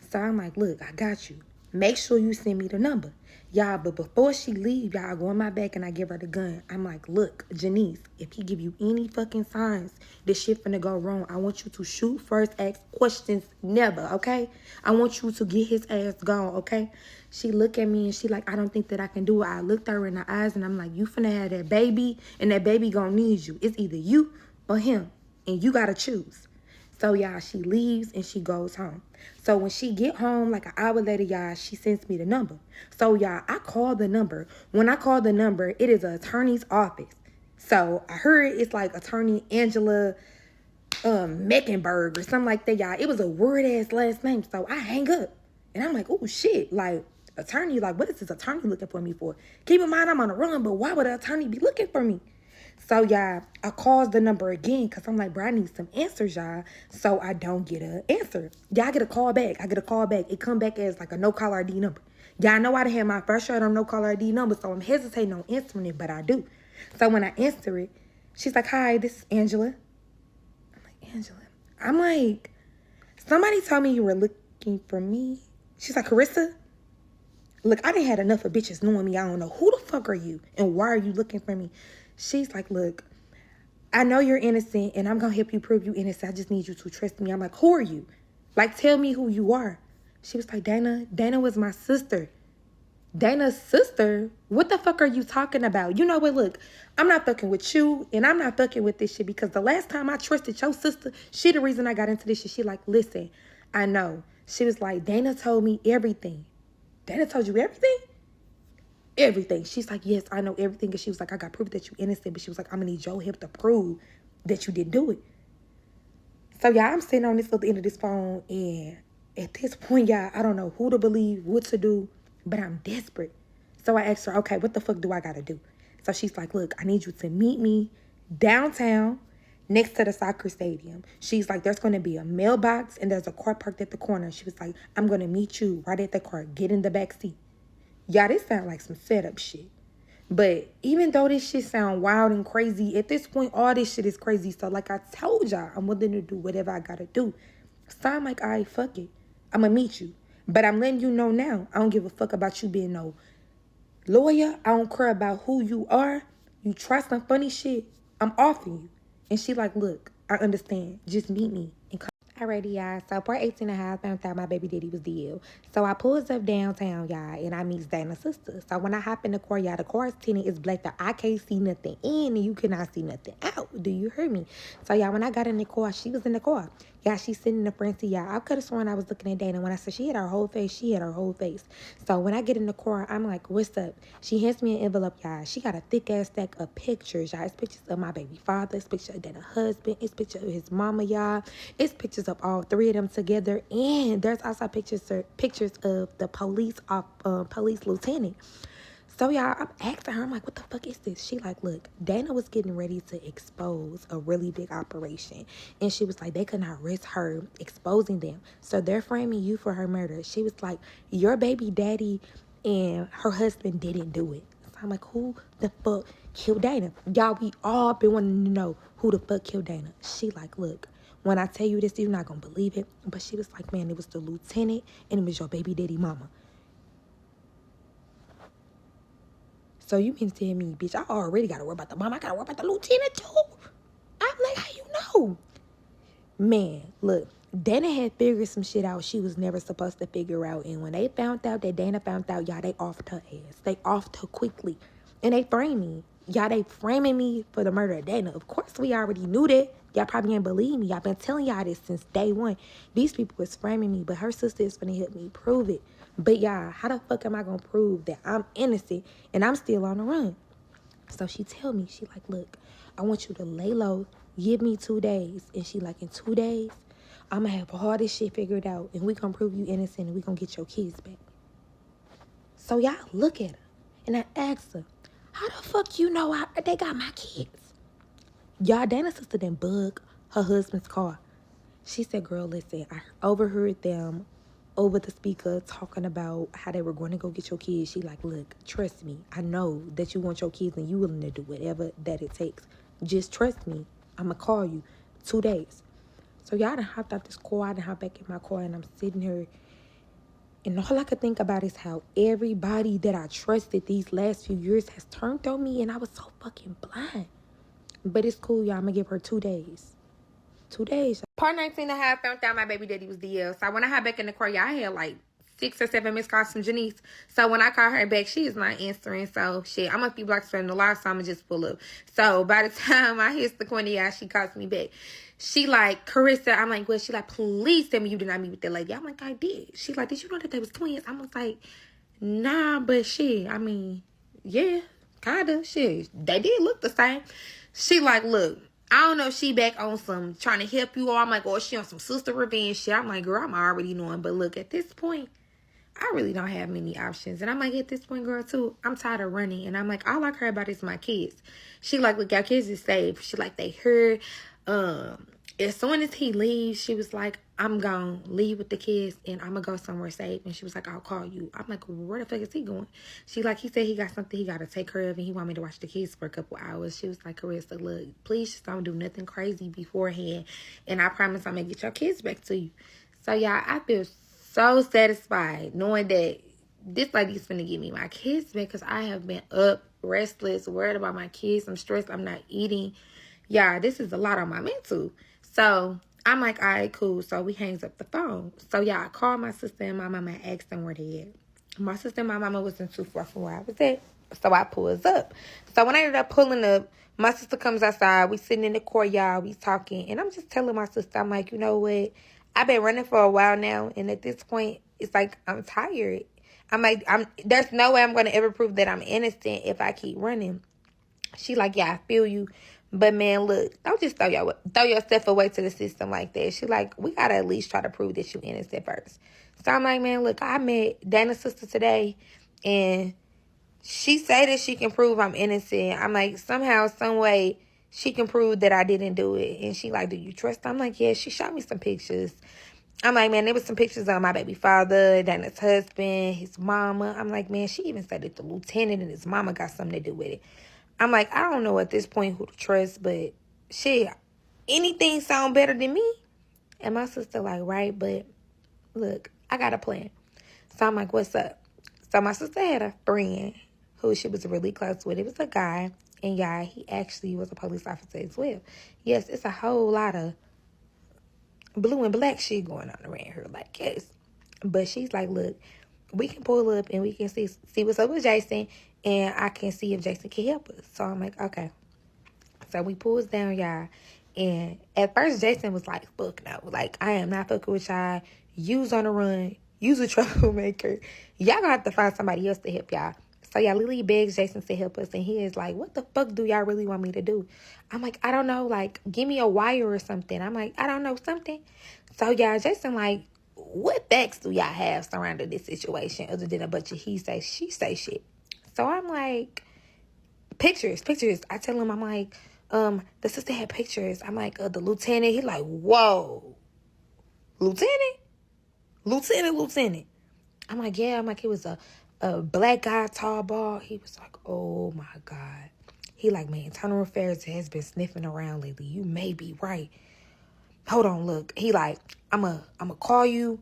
So I'm like, look, I got you. Make sure you send me the number. Y'all, but before she leave, y'all, I go in my back and I give her the gun. I'm like, look, Janice, if he give you any fucking signs this shit finna go wrong, I want you to shoot first, ask questions never, okay? I want you to get his ass gone, okay? She looked at me and she like, I don't think that I can do it. I looked her in the eyes and I'm like, you finna have that baby and that baby gonna need you. It's either you or him and you gotta choose. So y'all, she leaves and she goes home. So when she get home, like an hour later, y'all, she sends me the number. So y'all, I call the number. When I call the number, it is an attorney's office. So I heard it's like attorney Angela Meckenberg or something like that, y'all. It was a word ass last name. So I hang up and I'm like, oh shit, like attorney, like what is this attorney looking for me for? Keep in mind I'm on the run, but why would an attorney be looking for me? So y'all, I calls the number again because I'm like, bro, I need some answers, y'all. So I don't get an answer. Y'all get a call back. I get a call back. It come back as like a no caller ID number. Y'all know I done had my first shot on no caller ID number, so I'm hesitating on answering it, but I do. So when I answer it, she's like, hi, this is Angela. Angela. I'm like, somebody told me you were looking for me. She's like, Carissa, look, I done had enough of bitches knowing me. I don't know who the fuck are you and why are you looking for me? She's like, look, I know you're innocent and I'm gonna help you prove you innocent. I just need you to trust me. I'm like, who are you? Like, tell me who you are. She was like, Dana was my sister. Dana's sister? What the fuck are you talking about? You know what, look, I'm not fucking with you and I'm not fucking with this shit because the last time I trusted your sister, she the reason I got into this shit. She like, listen, I know. She was like, Dana told me everything. Dana told you everything? Everything. She's like, yes, I know everything. And she was like, I got proof that you innocent. But she was like, I'm gonna need your help to prove that you didn't do it. So y'all, I'm sitting on this at the end of this phone and at this point, y'all, I don't know who to believe, what to do. But I'm desperate. So I asked her, okay, what the fuck do I gotta do? So she's like, look, I need you to meet me downtown next to the soccer stadium. She's like, there's gonna be a mailbox and there's a car parked at the corner. She was like, I'm gonna meet you right at the car. Get in the back seat. Y'all, this sound like some setup shit. But even though this shit sound wild and crazy, at this point, all this shit is crazy. So like I told y'all, I'm willing to do whatever I gotta do. So I'm like, all right, fuck it. I'm gonna meet you. But I'm letting you know now, I don't give a fuck about you being no lawyer. I don't care about who you are. You try some funny shit, I'm offing you. And she like, look, I understand. Just meet me. Alrighty, y'all. So part 18 and a half, I found out my baby daddy was dead. So I pulls up downtown, y'all, and I meet Dana's sister. So when I hop in the car, y'all, the car's tinted. It's black. I can't see nothing in and you cannot see nothing out. Do you hear me? So y'all, when I got in the car, she was in the car. Y'all, she's sitting in the front seat, y'all. I could have sworn I was looking at Dana. When I said she had her whole face, she had her whole face. So when I get in the car, I'm like, what's up? She hands me an envelope, y'all. She got a thick-ass stack of pictures, y'all. It's pictures of my baby father. It's pictures of Dana's husband. It's pictures of his mama, y'all. It's pictures of all three of them together. And there's also pictures of the police lieutenant. So, y'all, I'm asking her, I'm like, what the fuck is this? She like, look, Dana was getting ready to expose a really big operation. And she was like, they could not risk her exposing them. So they're framing you for her murder. She was like, your baby daddy and her husband didn't do it. So I'm like, who the fuck killed Dana? Y'all, we all been wanting to know who the fuck killed Dana. She like, look, when I tell you this, you're not going to believe it. But she was like, man, it was the lieutenant and it was your baby daddy mama. So you mean to tell me, bitch, I already got to worry about the mom. I got to worry about the lieutenant too. I'm like, how you know? Man, look, Dana had figured some shit out she was never supposed to figure out. And when they found out that Dana found out, y'all, they offed her ass. They offed her quickly. And they framed me. Y'all, they framing me for the murder of Dana. Of course, we already knew that. Y'all probably ain't believe me. I've been telling y'all this since day one. These people was framing me, but her sister is gonna help me prove it. But y'all, how the fuck am I gonna prove that I'm innocent and I'm still on the run? So she tell me, she like, look, I want you to lay low, give me 2 days. And she like, in 2 days, I'm gonna have all this shit figured out and we gonna prove you innocent and we gonna get your kids back. So y'all look at her and I asked her, how the fuck you know they got my kids? Y'all, Dana's sister didn't bug her husband's car. She said, girl, listen, I overheard them over the speaker talking about how they were going to go get your kids. She like, look, trust me. I know that you want your kids and you willing to do whatever that it takes. Just trust me. I'm going to call you 2 days. So y'all done hopped out this car. I done hopped back in my car and I'm sitting here. And all I could think about is how everybody that I trusted these last few years has turned on me. And I was so fucking blind. But it's cool, y'all. I'm going to give her 2 days. 2 days. Part 19 and a half, found out my baby daddy was DL. So when I hop back in the car, y'all, I had like 6 or 7 missed calls from Janice. So when I call her back, she is not answering. So shit, I must be blocked from the live, so I'ma just pull up. So by the time I hit the corner, yeah, she calls me back. She like, Carissa, I'm like, well, she like, please tell me you did not meet with that lady. I'm like, I did. She like, did you know that they was twins? I was like, nah, but shit, I mean, yeah, kinda, shit. They did look the same. She like, look, I don't know if she back on some trying to help you, or I'm like, oh, she on some sister revenge shit. I'm like, girl, I'm already knowing. But look, at this point, I really don't have many options. And I'm like, at this point, girl, too, I'm tired of running. And I'm like, all I care about is my kids. She like, look, your kids is safe. She like, they heard, as soon as he leaves, she was like, I'm gonna leave with the kids and I'm gonna go somewhere safe. And she was like, I'll call you. I'm like, where the fuck is he going? She like, he said he got something he got to take care of and he want me to watch the kids for a couple hours. She was like, Carissa, look, please just don't do nothing crazy beforehand. And I promise I'm gonna get your kids back to you. So, y'all, I feel so satisfied knowing that this lady's finna give me my kids back, because I have been up, restless, worried about my kids. I'm stressed. I'm not eating. Yeah, this is a lot on my mental. So I'm like, all right, cool. So we hangs up the phone. So yeah, I called my sister and my mama and asked them where they at. My sister and my mama wasn't too far from where I was at. So I pulls up. So when I ended up pulling up, my sister comes outside. We sitting in the courtyard. We talking. And I'm just telling my sister, I'm like, you know what? I've been running for a while now. And at this point, it's like, I'm tired. I'm like, there's no way I'm going to ever prove that I'm innocent if I keep running. She like, yeah, I feel you. But, man, look, don't just throw yourself away to the system like that. She like, we got to at least try to prove that you innocent first. So I'm like, man, look, I met Dana's sister today, and she say that she can prove I'm innocent. I'm like, somehow, some way, she can prove that I didn't do it. And she like, do you trust her? I'm like, yeah, she showed me some pictures. I'm like, man, there was some pictures of my baby father, Dana's husband, his mama. I'm like, man, she even said that the lieutenant and his mama got something to do with it. I'm like, I don't know at this point who to trust, but shit, anything sound better than me? And my sister like, right, but look, I got a plan. So I'm like, what's up? So my sister had a friend who she was really close with. It was a guy, and yeah, he actually was a police officer as well. Yes, it's a whole lot of blue and black shit going on around here, like, yes. But she's like, look, we can pull up and we can see what's up with Jason, and I can see if Jason can help us. So I'm like, okay. So we pulls down, y'all. And at first, Jason was like, fuck no. Like, I am not fucking with y'all. You's on the run. You's a troublemaker. Y'all gonna have to find somebody else to help y'all. So y'all Lily begs Jason to help us. And he is like, what the fuck do y'all really want me to do? I'm like, I don't know. Like, give me a wire or something. I'm like, I don't know, something. So y'all, Jason like, what facts do y'all have surrounding this situation other than a bunch of he say, she say shit? So I'm like, pictures. I tell him, I'm like, the sister had pictures. I'm like, the lieutenant. He like, whoa, lieutenant. I'm like, yeah. I'm like, it was a black guy, tall, bald. He was like, oh my God. He like, man, Internal Affairs has been sniffing around lately. You may be right. Hold on, look. He like, I'm a call you,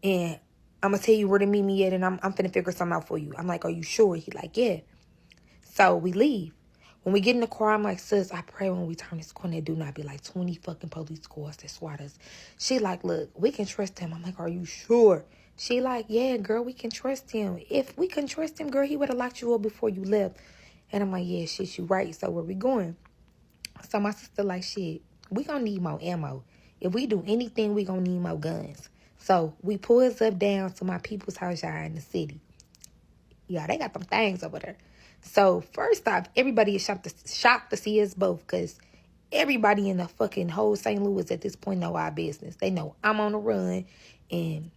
and I'm gonna tell you where to meet me at, and I'm finna figure something out for you. I'm like, are you sure? He like, yeah. So we leave. When we get in the car, I'm like, sis, I pray when we turn this corner, there do not be like 20 fucking police cars that swat us. She like, look, we can trust him. I'm like, are you sure? She like, yeah, girl, we can trust him. If we can trust him, girl, he would have locked you up before you left. And I'm like, yeah, shit, you right. So where we going? So my sister like, shit, we gonna need more ammo. If we do anything, we gonna need more guns. So we pulls up down to my people's house, y'all, in the city. Yeah, they got them things over there. So first off, everybody is shocked to see us both, because everybody in the fucking whole St. Louis at this point know our business. They know I'm on the run, and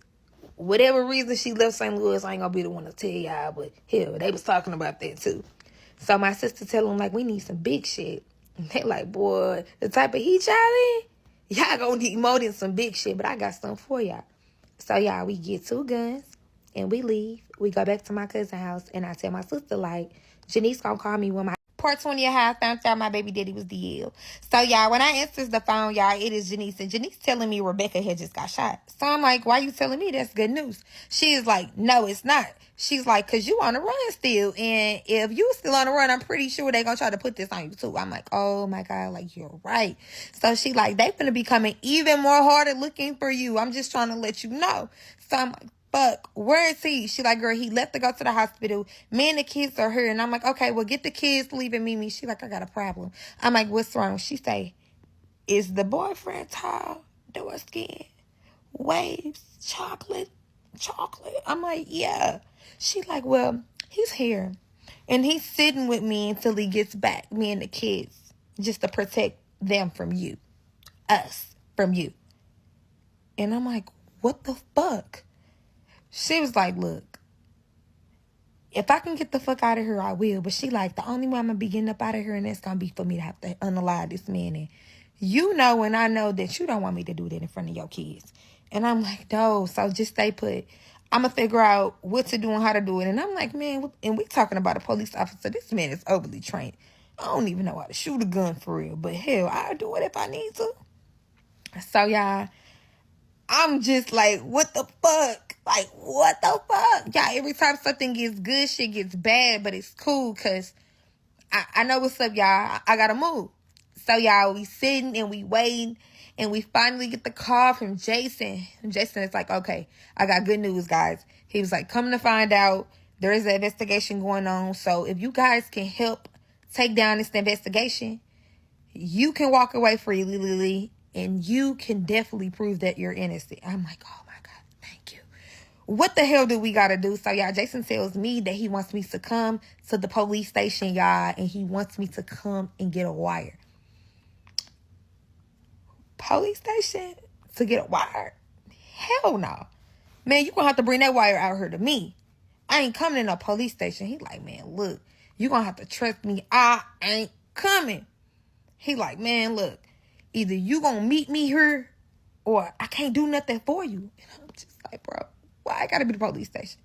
whatever reason she left St. Louis, I ain't gonna be the one to tell y'all, but hell, they was talking about that too. So my sister tell them, like, we need some big shit. And they like, boy, the type of heat y'all in, y'all gonna need more than some big shit, but I got something for y'all. So y'all, we get 2 guns, and we leave. We go back to my cousin's house, and I tell my sister, like, Janice gonna call me when my part 20 of how I found out my baby daddy was DL. So, y'all, when I answers the phone, y'all, it is Janice. And Janice telling me Rebecca had just got shot. So, I'm like, why you telling me that's good news? She is like, no, it's not. She's like, because you on the run still. And if you still on the run, I'm pretty sure they going to try to put this on you, too. I'm like, oh, my God, like, you're right. So, they going to be coming even more harder looking for you. I'm just trying to let you know. So, I'm like, fuck? Where is he? She like, girl, he left to go to the hospital. Me and the kids are here. And I'm like, okay, well, get the kids, leave and meet me. She like, I got a problem. I'm like, what's wrong? She say, is the boyfriend tall, dark skin, waves, chocolate? I'm like, yeah. She like, well, he's here. And he's sitting with me until he gets back, me and the kids, just to protect them from you. Us from you. And I'm like, what the fuck? She was like, look, if I can get the fuck out of here, I will. But she like, the only way I'm going to be getting up out of here, and that's going to be for me to have to unalive this man. And you know, and I know that you don't want me to do that in front of your kids. And I'm like, no, so just stay put. I'm going to figure out what to do and how to do it. And I'm like, man, and we talking about a police officer. This man is overly trained. I don't even know how to shoot a gun for real. But hell, I'll do it if I need to. So, y'all, I'm just like, what the fuck? Like, what the fuck? Y'all, every time something gets good, shit gets bad, but it's cool because I know what's up, y'all. I got to move. So, y'all, we sitting and we waiting, and we finally get the call from Jason. And Jason is like, okay, I got good news, guys. He was like, come to find out, there is an investigation going on. So, if you guys can help take down this investigation, you can walk away freely, Lily. And you can definitely prove that you're innocent. I'm like, oh my God, thank you. What the hell do we got to do? So, y'all, Jason tells me that he wants me to come to the police station, y'all. And he wants me to come and get a wire. Police station to get a wire? Hell no. Man, you going to have to bring that wire out here to me. I ain't coming in a police station. He like, man, look, you going to have to trust me. I ain't coming. He like, man, look. Either you gonna meet me here or I can't do nothing for you. And I'm just like, bro, why I gotta be the police station?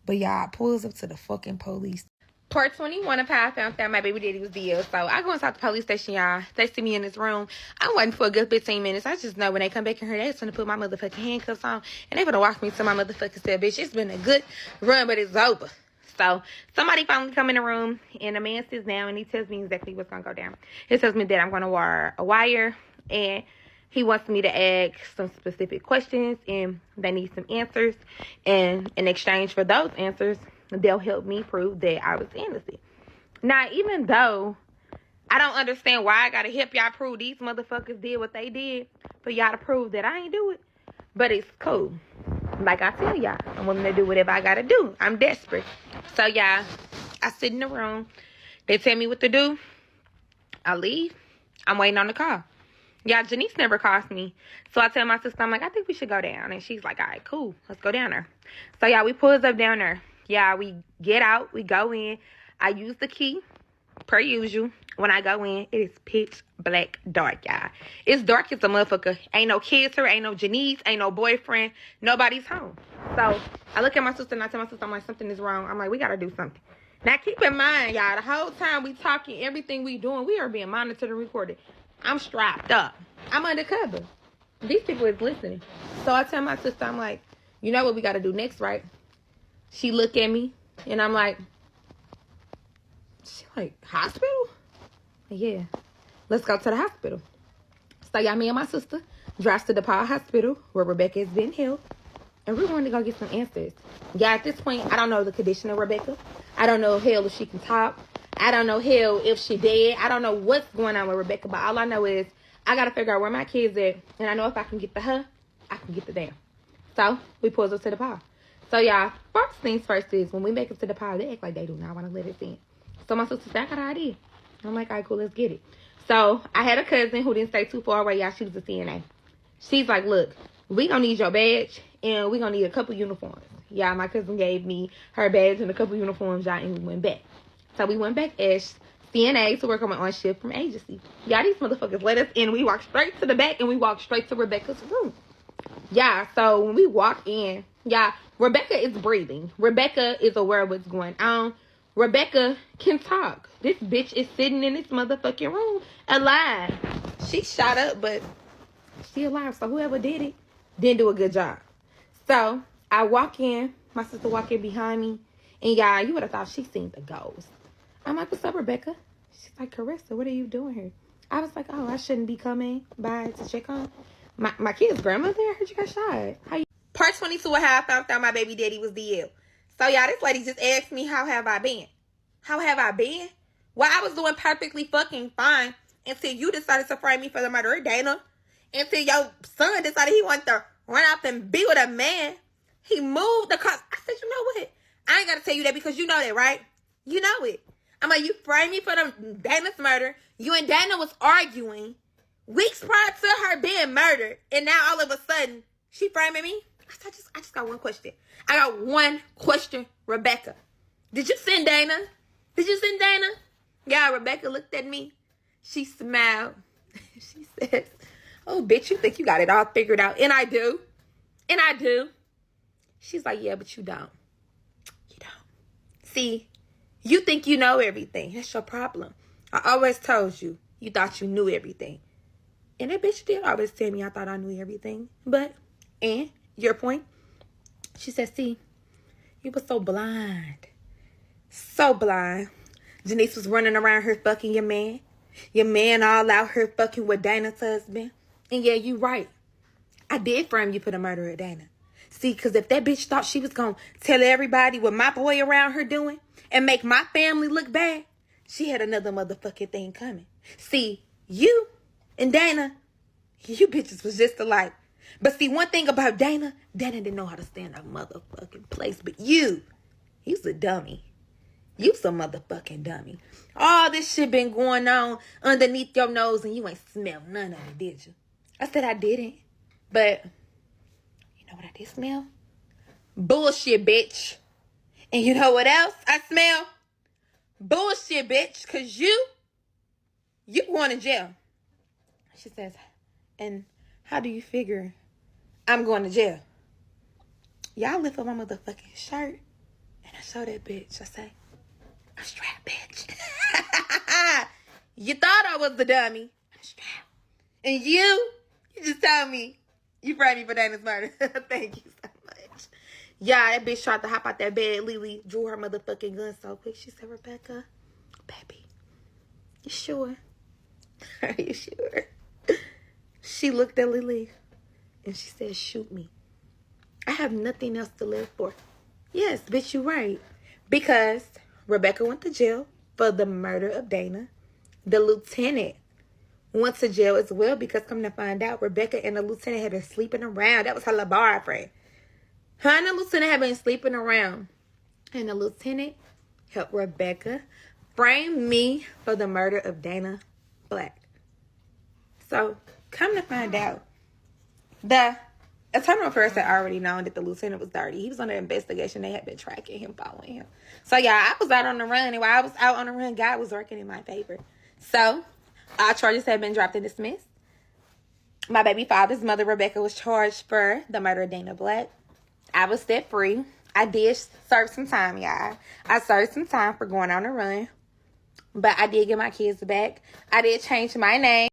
But y'all, pulls up to the fucking police. Part 21 of how I found out my baby daddy was dead. So I go inside the police station, y'all. They see me in this room. I'm waiting for a good 15 minutes. I just know when they come back in here, they're gonna put my motherfucking handcuffs on. And they're gonna walk me to my motherfucking cell, bitch. It's been a good run, but it's over. So somebody finally come in the room, and the man sits down, and he tells me exactly what's going to go down. He tells me that I'm going to wire a wire, and he wants me to ask some specific questions, and they need some answers. And in exchange for those answers, they'll help me prove that I was innocent. Now, even though I don't understand why I got to help y'all prove these motherfuckers did what they did, for y'all to prove that I ain't do it, but it's cool. Like I tell y'all, I'm willing to do whatever I gotta do. I'm desperate. So, y'all, I sit in the room. They tell me what to do. I leave. I'm waiting on the call. Y'all, Janice never calls me. So I tell my sister, I'm like, I think we should go down. And she's like, all right, cool. Let's go down there. So, y'all, we pulls up down there. Yeah, we get out. We go in. I use the key, per usual. When I go in, it is pitch black dark, y'all. It's dark as a motherfucker. Ain't no kids here. Ain't no Janice. Ain't no boyfriend. Nobody's home. So I look at my sister and I tell my sister, I'm like, something is wrong. I'm like, we got to do something. Now, keep in mind, y'all, the whole time we talking, everything we doing, we are being monitored and recorded. I'm strapped up. I'm undercover. These people is listening. So I tell my sister, I'm like, you know what we got to do next, right? She look at me and I'm like, she like, hospital? Yeah, let's go to the hospital. So, y'all, me and my sister drives to the DePaul Hospital where Rebecca is being held. And we're going to go get some answers. Yeah, at this point, I don't know the condition of Rebecca. I don't know, hell, if she can talk. I don't know, hell, if she dead. I don't know what's going on with Rebecca. But all I know is I got to figure out where my kids at. And I know if I can get to her, I can get to them. So, we pulls up to the DePaul. So, y'all, first things first is when we make it to the DePaul, they act like they do not want to let us in. So, my sister said, I got an idea. I'm like, all right, cool, let's get it. So, I had a cousin who didn't stay too far away, y'all. She was a CNA. She's like, look, we gonna need your badge, and we gonna need a couple uniforms. Y'all, my cousin gave me her badge and a couple uniforms, y'all, and we went back. So, we went back as CNA to work on shift from agency. Y'all, these motherfuckers let us in. We walked straight to the back, and we walked straight to Rebecca's room. Yeah, so when we walk in, yeah, Rebecca is breathing. Rebecca is aware of what's going on. Rebecca can talk. This bitch is sitting in this motherfucking room alive. She shot up, but she alive. So whoever did it didn't do a good job. So I walk in. My sister walk in behind me. And y'all, you would have thought she seen the ghost. I'm like, what's up, Rebecca? She's like, Carissa, what are you doing here? I was like, oh, I shouldn't be coming by to check on my kid's grandmother. I heard you got shot. How you? Part 22 of how I found out my baby daddy was DL. So, y'all, this lady just asked me, how have I been? How have I been? Well, I was doing perfectly fucking fine until you decided to frame me for the murder of Dana. Until your son decided he wanted to run out and be with a man. He moved the car. I said, you know what? I ain't got to tell you that because you know that, right? You know it. I'm like, you framed me for the Dana's murder. You and Dana was arguing weeks prior to her being murdered. And now all of a sudden, she framing me? I just got one question. I got one question, Rebecca. Did you send Dana? Did you send Dana? Yeah, Rebecca looked at me. She smiled. She says, oh, bitch, you think you got it all figured out. And I do. And I do. She's like, yeah, but you don't. You don't. See, you think you know everything. That's your problem. I always told you, you thought you knew everything. And that bitch did always tell me I thought I knew everything. But, and your point, she said, see, you were so blind. So blind. Janice was running around her fucking your man. Your man all out here fucking with Dana's husband. And yeah, you right. I did frame you for the murder of Dana. See, because if that bitch thought she was going to tell everybody what my boy around her doing and make my family look bad, she had another motherfucking thing coming. See, you and Dana, you bitches was just alike. But see, one thing about Dana didn't know how to stand a motherfucking place. But you's a dummy. You's a motherfucking dummy. All this shit been going on underneath your nose and you ain't smelled none of it, did you? I said I didn't. But you know what I did smell? Bullshit, bitch. And you know what else I smell? Bullshit, bitch. Because you going to jail. She says, and how do you figure I'm going to jail? Y'all lift up my motherfucking shirt. And I show that bitch. I say, I'm strapped, bitch. You thought I was the dummy. I'm strapped. And you just told me you framed me for Dana's murder. Thank you so much. Yeah, that bitch tried to hop out that bed. Lily drew her motherfucking gun so quick. She said, Rebecca, baby, you sure? Are you sure? She looked at Lily and she said, shoot me. I have nothing else to live for. Yes, bitch, you right. Because Rebecca went to jail for the murder of Dana. The lieutenant went to jail as well because come to find out, Rebecca and the lieutenant had been sleeping around. That was her little boyfriend. Her and the lieutenant had been sleeping around. And the lieutenant helped Rebecca frame me for the murder of Dana Black. So, come to find out, the attorney affairs had already known that the lieutenant was dirty. He was on an investigation. They had been tracking him, following him. So, yeah, I was out on the run. And while I was out on the run, God was working in my favor. So, all charges have been dropped and dismissed. My baby father's mother, Rebecca, was charged for the murder of Dana Black. I was set free. I did serve some time, y'all. I served some time for going on the run. But I did get my kids back. I did change my name.